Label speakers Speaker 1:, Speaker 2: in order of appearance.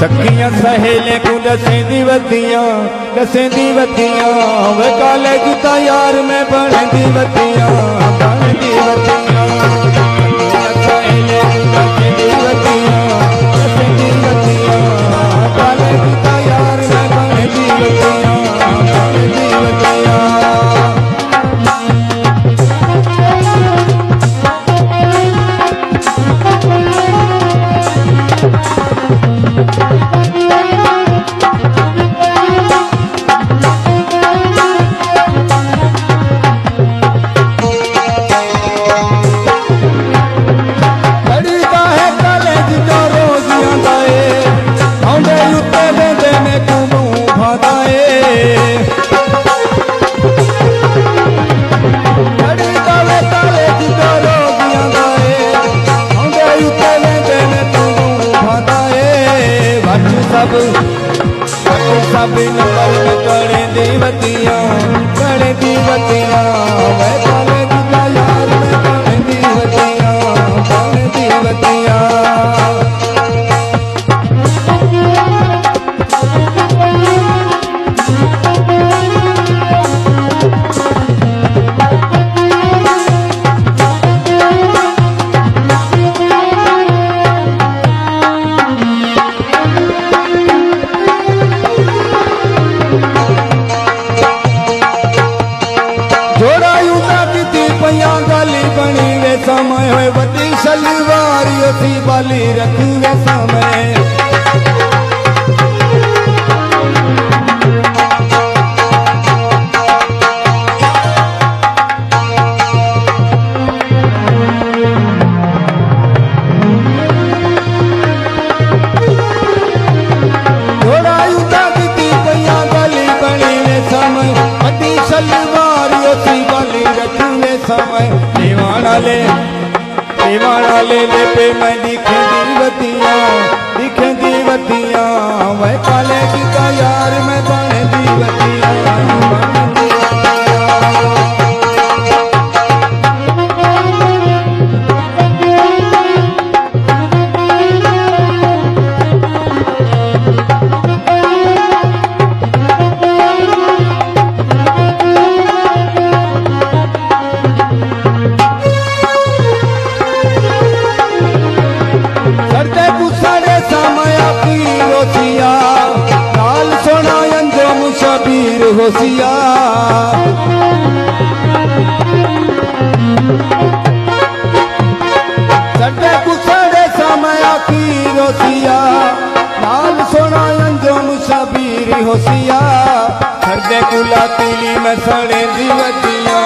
Speaker 1: सखियां सहेले को दसेंदी वतियां वे काले जुता यार में बनदी वतियां सहेले को दसेंदी वतियां काले जुता यार में बनदी वतियां सब नंबर में करे दीवतियां वे काले जुता यार में करे दीवतियां समय है बड़ी सलवार योसी बाली रखवे समय थोड़ा युद्धा की पैया गली बनी वे समय बड़ी सलवार योसी बाली रखवे समय दीवाना ले पे मैं दिखे दीवतियां वह काले जुता यार में बने दीवतियां शबीर होशिया सटे कुसड़े समय की रोसिया लाल सोना अंजुम शबीर होशिया हृदय कुला तिली में सड़े दीवतियां